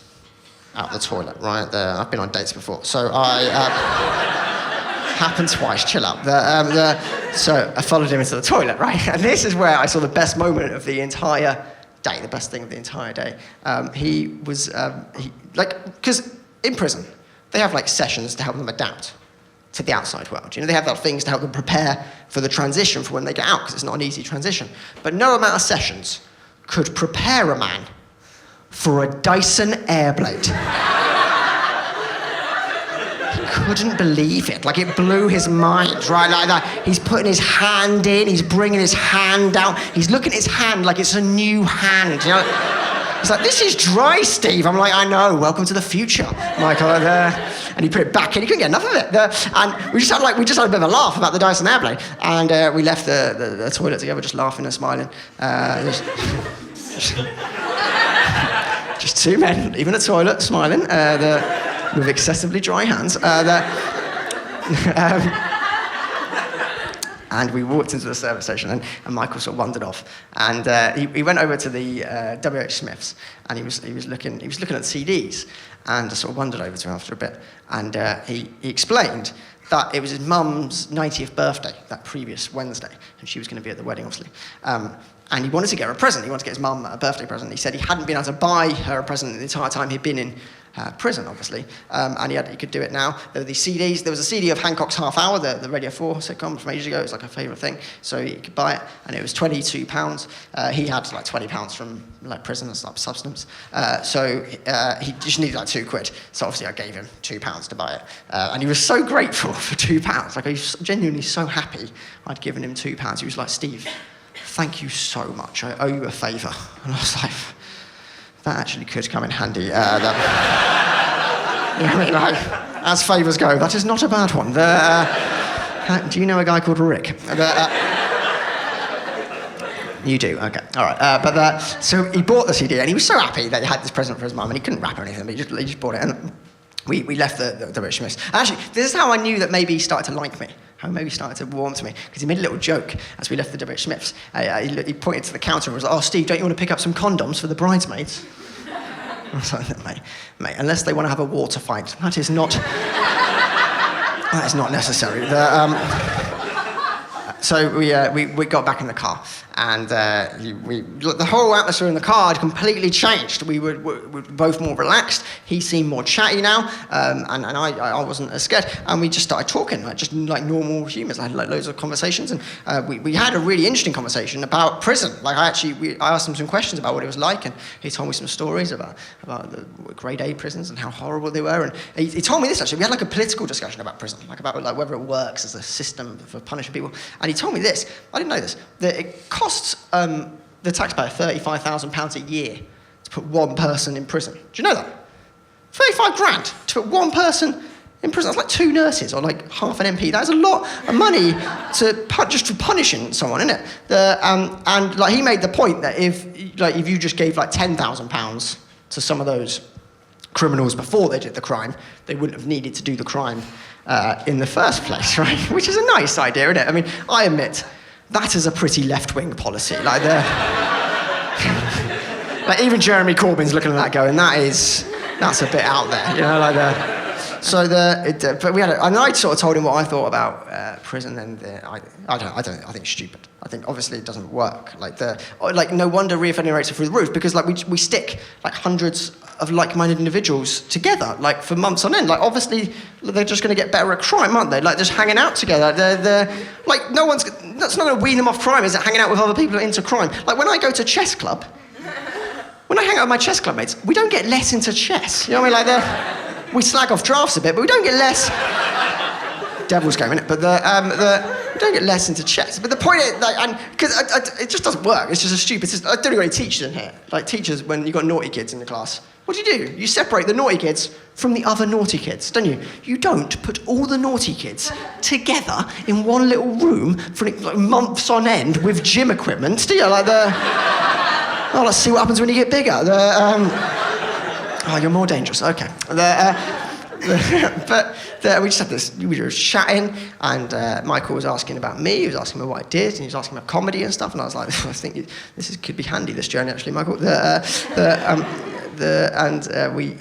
out the toilet, right? I've been on dates before, so I happened twice, chill out. So I followed him into the toilet, right? And this is where I saw the best moment of the entire day, the best thing of the entire day. Because in prison, they have like sessions to help them adapt to the outside world. They have like things to help them prepare for the transition for when they get out, because it's not an easy transition. But no amount of sessions could prepare a man for a Dyson Airblade. He couldn't believe it. Like, it blew his mind, right? Like that. He's putting his hand in, he's bringing his hand down, he's looking at his hand like it's a new hand, He's like, this is dry, Steve. I'm like, I know, welcome to the future, Michael. And he put it back in, he couldn't get enough of it. And we just had a bit of a laugh about the Dyson Airblade. And we left the toilet together, just laughing and smiling. Just two men leaving the toilet, smiling, with excessively dry hands. And we walked into the service station, and Michael sort of wandered off. And he went over to the W.H. Smith's, and he was looking at the CDs, and I sort of wandered over to him after a bit. And he explained that it was his mum's 90th birthday that previous Wednesday, and she was going to be at the wedding, obviously. And he wanted to get her a present. He wanted to get his mum a birthday present. He said he hadn't been able to buy her a present the entire time he'd been in prison, obviously. And he could do it now. There were these CDs. There was a CD of Hancock's Half Hour, the Radio 4 sitcom from ages ago. It was like a favourite thing. So he could buy it, and it was £22. He had like £20 from like prison as like substance. So he just needed like £2. So obviously I gave him £2 to buy it. And he was so grateful for £2. Like, he was genuinely so happy I'd given him £2. He was like, Steve, thank you so much. I owe you a favour. And I was like, that actually could come in handy. You know what I mean? Like, as favours go, that is not a bad one. Do you know a guy called Rick? You do, okay, all right. So he bought the CD, and he was so happy that he had this present for his mum, and he couldn't wrap or anything, but he just bought it. And we left the W.H. Smith's. And actually, this is how I knew that maybe he started to like me. How maybe started to warm to me, because he made a little joke as we left the W.H. Smith's. He pointed to the counter and was like, oh, Steve, don't you want to pick up some condoms for the bridesmaids? I was like, mate, unless they want to have a water fight, that is not necessary. So we got back in the car, and the whole atmosphere in the car had completely changed. We were both more relaxed. He seemed more chatty now, and I wasn't as scared. And we just started talking, just like normal humans. I had like loads of conversations, and we had a really interesting conversation about prison. Like I asked him some questions about what it was like, and he told me some stories about the grade A prisons and how horrible they were. And he told me this actually. We had like a political discussion about prison, like about like whether it works as a system for punishing people. And he told me this, I didn't know this, that it costs the taxpayer £35,000 a year to put one person in prison. Do you know that? 35 grand to put one person in prison. That's like 2 nurses or like half an MP. That is a lot of money just for punishing someone, isn't it? And like he made the point that if you just gave like £10,000 to some of those criminals before they did the crime, they wouldn't have needed to do the crime in the first place, right? Which is a nice idea, isn't it? I mean, I admit, that is a pretty left-wing policy. Like, like even Jeremy Corbyn's looking at that going, that's a bit out there, you know, like but we had, and I sort of told him what I thought about prison, and I think it's stupid. I think obviously it doesn't work. Like no wonder reoffending rates are through the roof, because like we stick like hundreds of like-minded individuals together like for months on end. Like obviously they're just going to get better at crime, aren't they? Like just hanging out together. They're like that's not going to wean them off crime, is it? Hanging out with other people into crime. Like when I go to chess club, when I hang out with my chess club mates, we don't get less into chess. You know what I mean? Like we slag off drafts a bit, but we don't get less. Devil's game, innit? But we don't get less into chess. But the point is, like, and because it just doesn't work. It's just a stupid system. I don't know any teachers in here. Like teachers, when you've got naughty kids in the class, what do? You separate the naughty kids from the other naughty kids, don't you? You don't put all the naughty kids together in one little room for like months on end with gym equipment, do you? Like oh, let's see what happens when you get bigger. Oh, you're more dangerous. Okay. But we just had this, we were chatting, and Michael was asking about me, he was asking me what I did, and he was asking about comedy and stuff, and I was like, I think could be handy, this journey, actually, Michael. He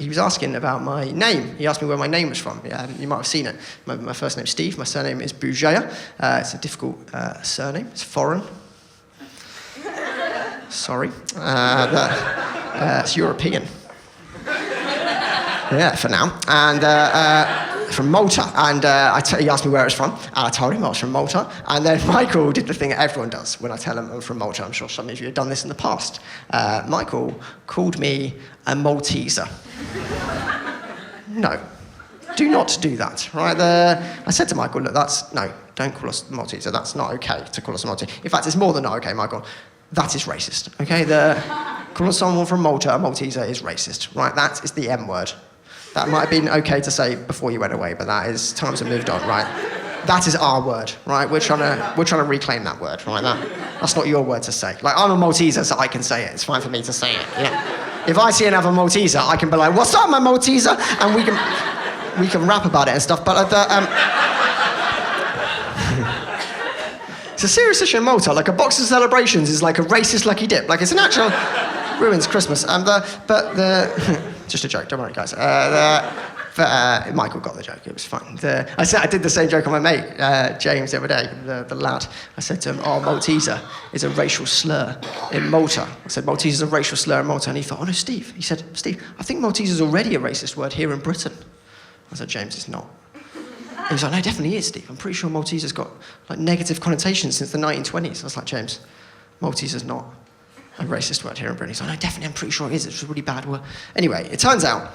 was asking about my name. He asked me where my name was from. You might have seen it. My first name's Steve, my surname is Bugeja. It's a difficult surname, it's foreign. Sorry. It's European. Yeah, for now. And from Malta. And he asked me where it was from, and I told him I was from Malta. And then Michael did the thing that everyone does when I tell him I'm from Malta. I'm sure some of you have done this in the past. Michael called me a Malteser. No, do not do that, right? I said to Michael, look, don't call us Malteser. That's not okay to call us a Malteser. In fact, it's more than not okay, Michael. That is racist, okay? Calling someone from Malta a Malteser is racist, right? That is the M word. That might have been okay to say before you went away, but times have moved on, right? That is our word, right? We're trying to reclaim that word, right? That's not your word to say. Like, I'm a Malteser, so I can say it. It's fine for me to say it, yeah. If I see another Malteser, I can be like, what's up, my Malteser? And we can rap about it and stuff, but it's a serious issue in Malta. Like, a box of celebrations is like a racist lucky dip. Like, it's an actual... ruins Christmas. Just a joke, don't worry, guys. Michael got the joke, it was fun. I did the same joke on my mate, James, the other day, the lad. I said to him, Malteser is a racial slur in Malta. I said, Malteser is a racial slur in Malta. And he thought, oh no, Steve. He said, Steve, I think Malteser is already a racist word here in Britain. I said, James, it's not. He was like, no, it definitely is, Steve. I'm pretty sure Malteser's got like negative connotations since the 1920s. I was like, James, Malteser's not a racist word here in Britain. He's like, no, definitely, I'm pretty sure it is. It's a really bad word. Anyway, it turns out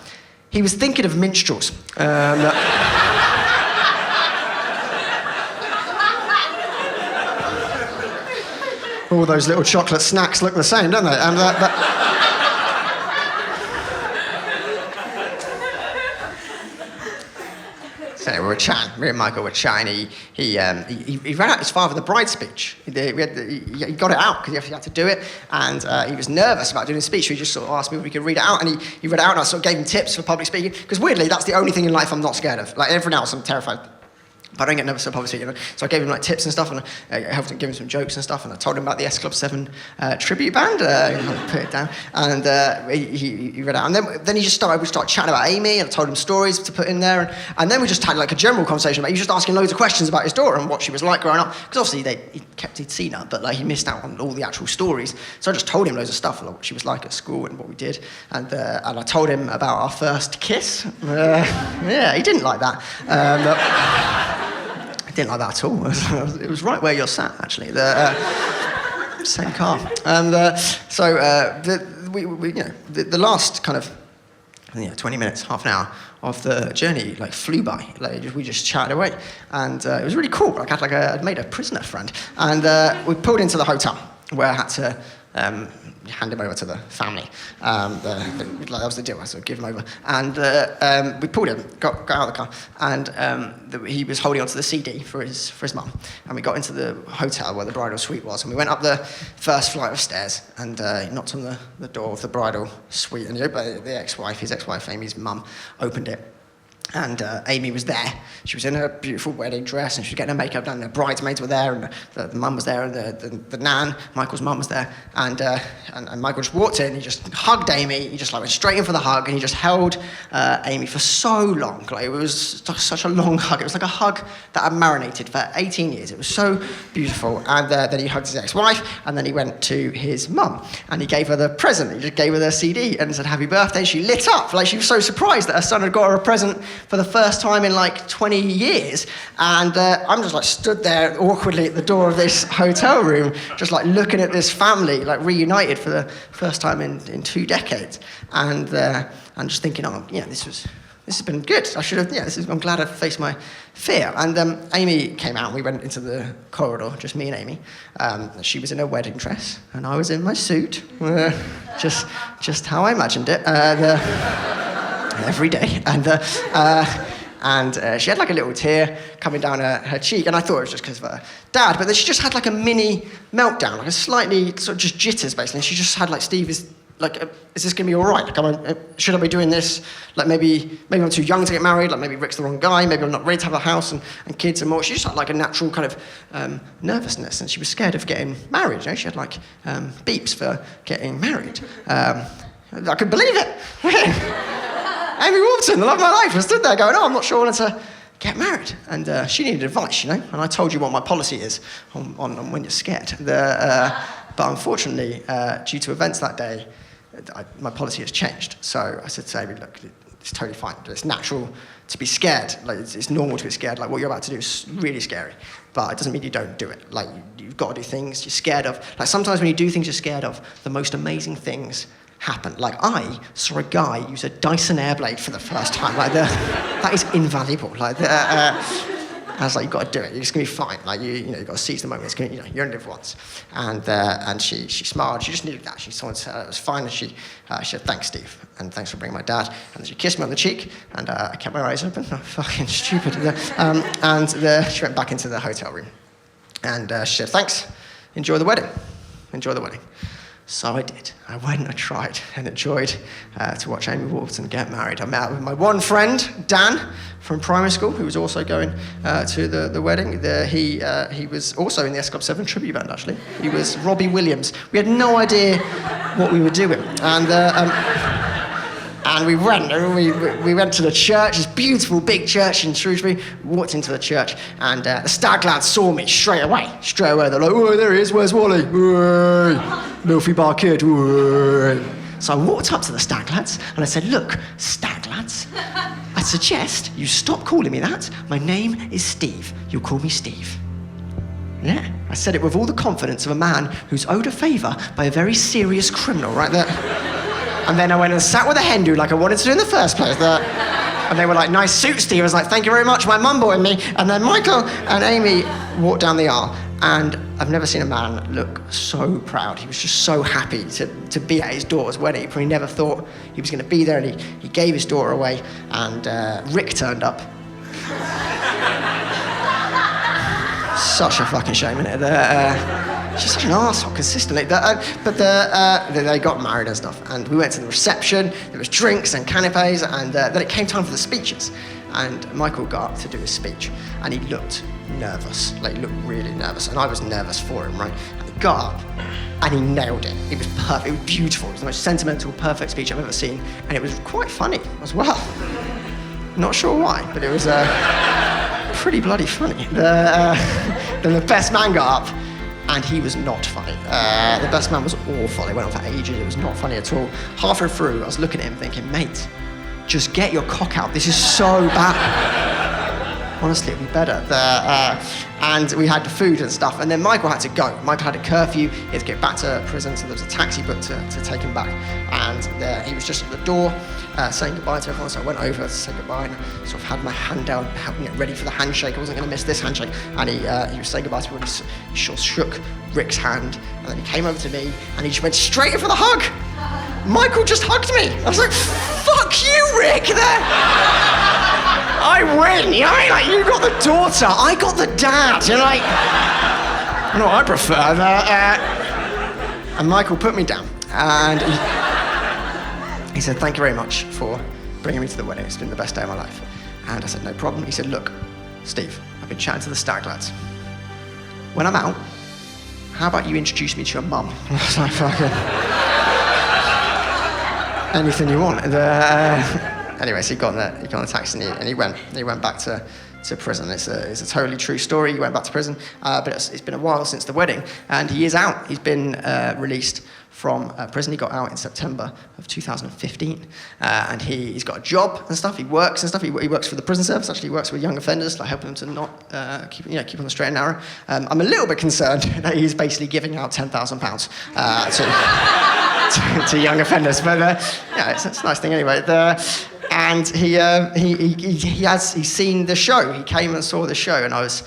he was thinking of minstrels. All those little chocolate snacks look the same, don't they? So we were chatting, me and Michael were chatting. He ran out his Father the Bride speech. He got it out because he had to do it, and he was nervous about doing his speech. So he just sort of asked me if we could read it out, and he read it out, and I sort of gave him tips for public speaking. Because weirdly, that's the only thing in life I'm not scared of. Like everything else, I'm terrified. But I don't get nervous at public speaking. So I gave him like tips and stuff, and I helped him give him some jokes and stuff, and I told him about the S Club 7 tribute band. Put it down, and he read out. And then we started chatting about Amy, and I told him stories to put in there, and then we just had like a general conversation about. He was just asking loads of questions about his daughter and what she was like growing up, because obviously he'd seen her, but like he missed out on all the actual stories. So I just told him loads of stuff, like what she was like at school and what we did, and I told him about our first kiss. Yeah, he didn't like that. I didn't like that at all. It was right where you're sat, actually. Same car. The last kind of And 20 minutes, half an hour of the journey like flew by. We just chatted away, and it was really cool. I'd made a prisoner friend, and we pulled into the hotel where I had to hand him over to the family. That was the deal. I sort of give him over, and we pulled him, got out of the car, and he was holding onto the CD for his mum. And we got into the hotel where the bridal suite was, and we went up the first flight of stairs, and he knocked on the door of the bridal suite, and his ex-wife, Amy's mum, opened it. And Amy was there. She was in her beautiful wedding dress, and she was getting her makeup done. And the bridesmaids were there, and the mum was there, and the nan, Michael's mum, was there. And Michael just walked in. He just hugged Amy. He just went straight in for the hug, and he just held Amy for so long. It was such a long hug. It was like a hug that had marinated for 18 years. It was so beautiful. And then he hugged his ex-wife, and then he went to his mum, and he gave her the present. He just gave her the CD and said, "Happy birthday." She lit up. She was so surprised that her son had got her a present for the first time in 20 years, and I'm just stood there awkwardly at the door of this hotel room, just looking at this family reunited for the first time in 2 decades, and I'm just thinking, this has been good. I'm glad I faced my fear. And Amy came out, and we went into the corridor, just me and Amy. She was in her wedding dress, and I was in my suit, just how I imagined it. Every day, and she had a little tear coming down her cheek, and I thought it was just because of her dad, but then she just had a mini meltdown, a slightly sort of just jitters basically, and she just had Steve, is this gonna be all right? Should I be doing this? Maybe I'm too young to get married, maybe Rick's the wrong guy, maybe I'm not ready to have a house and kids and more. She just had a natural kind of nervousness, and she was scared of getting married. She had beeps for getting married. I couldn't believe it. Amy Warburton, the love of my life, I stood there going, I'm not sure I wanted to get married. And she needed advice, and I told you what my policy is on when you're scared. But unfortunately, due to events that day, my policy has changed. So I said to Amy, look, it's totally fine. It's natural to be scared. It's normal to be scared. What you're about to do is really scary. But it doesn't mean you don't do it. You've got to do things you're scared of. Sometimes when you do things you're scared of, the most amazing things happen. I saw a guy use a Dyson Airblade for the first time. That is invaluable. I was you've got to do it. It's gonna be fine. You've got to seize the moment. You only live once. And she smiled. She just needed that. She said it was fine. And she said, "Thanks, Steve, and thanks for bringing my dad." And then she kissed me on the cheek, and I kept my eyes open. Fucking stupid. She went back into the hotel room, and she said, "Thanks. Enjoy the wedding. Enjoy the wedding." So I did. I went and I tried and enjoyed to watch Amy Warburton get married. I met up with my one friend, Dan, from primary school, who was also going to the wedding. He was also in the S Club 7 tribute band, actually. He was Robbie Williams. We had no idea what we were doing. And we went to the church, this beautiful big church in Shrewsbury. We walked into the church, and the stag lads saw me straight away. They're like, "Oh, there he is, where's Wally? Milfy bar kid." So I walked up to the stag lads, and I said, "Look, stag lads, I suggest you stop calling me that. My name is Steve. You'll call me Steve." Yeah, I said it with all the confidence of a man who's owed a favour by a very serious criminal, right there. And then I went and sat with a hen do like I wanted to do in the first place. And they were like, "Nice suit, Steve." I was like, "Thank you very much, my mum bought me." And then Michael and Amy walked down the aisle, and I've never seen a man look so proud. He was just so happy to be at his daughter's wedding. He probably never thought he was going to be there, and he gave his daughter away, and Rick turned up. Such a fucking shame, isn't it? She's such an arsehole consistently. But they got married and stuff, and we went to the reception. There was drinks and canapes, and then it came time for the speeches. And Michael got up to do his speech, and he looked nervous. He looked really nervous, and I was nervous for him, right? And he got up, and he nailed it. It was perfect. It was beautiful. It was the most sentimental, perfect speech I've ever seen, and it was quite funny as well. Not sure why, but it was pretty bloody funny. Then the best man got up, and he was not funny. The best man was awful. It went on for ages. It was not funny at all. Halfway through, I was looking at him thinking, "Mate, just get your cock out. This is so bad." Honestly, it'd be better. and we had the food and stuff, and then Michael had to go. Michael had a curfew, he had to get back to prison, so there was a taxi booked to take him back, and he was just at the door saying goodbye to everyone, so I went over to say goodbye and sort of had my hand down, helping it ready for the handshake. I wasn't going to miss this handshake, and he was saying goodbye to everyone. He sort of shook Rick's hand, and then he came over to me, and he just went straight in for the hug. Michael just hugged me. I was like, fuck you, Rick! I win, you know what I mean? Like, you got the daughter, I got the dad, you know, like, no, I prefer that. And Michael put me down, and he said, thank you very much for bringing me to the wedding. It's been the best day of my life. And I said, no problem. He said, look, Steve, I've been chatting to the stag lads. When I'm out, how about you introduce me to your mum? I was like, fucking, anything you want. Anyway, so he got in the taxi and he went back to prison. It's a totally true story. He went back to prison, but it's been a while since the wedding, and he is out. He's been released from prison. He got out in September of 2015, and he's got a job and stuff. He works and stuff. He works for the prison service. Actually, he works with young offenders, like helping them to not keep on the straight and narrow. I'm a little bit concerned that he's basically giving out £10,000 to young offenders, but yeah, it's a nice thing anyway. And he's seen the show. He came and saw the show, and I was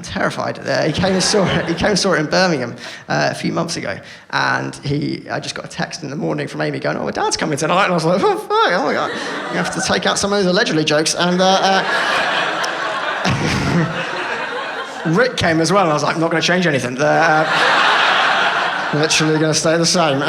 terrified. He came and saw it in Birmingham a few months ago, and I just got a text in the morning from Amy going, "Oh, my dad's coming tonight," and I was like, "Oh, fuck, oh my god, you have to take out some of those allegedly jokes." And Rick came as well, and I was like, "I'm not going to change anything. Literally going to stay the same."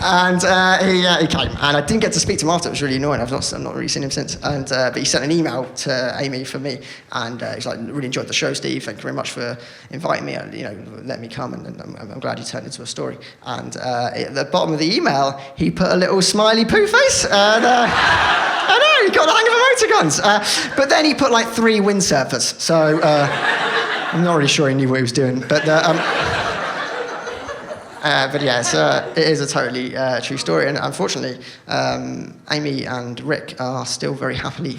And he came, and I didn't get to speak to him after. It was really annoying. I've not really seen him since. And but he sent an email to Amy for me, and he's like, "Really enjoyed the show, Steve. Thank you very much for inviting me. Let me come, and I'm glad you turned it into a story." And at the bottom of the email, he put a little smiley poo face, and I know he got the hang of emoticons. But then he put like 3 windsurfers. So I'm not really sure he knew what he was doing, but. But yeah, it is a totally true story, and unfortunately, Amy and Rick are still very happily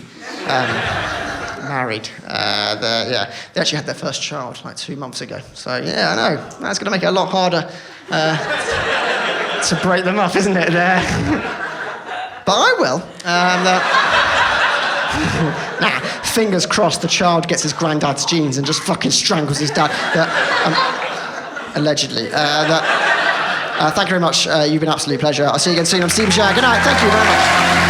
married. They actually had their first child like 2 months ago. So yeah, I know that's going to make it a lot harder to break them up, isn't it? But I will. Fingers crossed, the child gets his granddad's genes and just fucking strangles his dad. Allegedly. Thank you very much. You've been an absolute pleasure. I'll see you again soon. I'm Steve Bugeja. Good night. Thank you very much.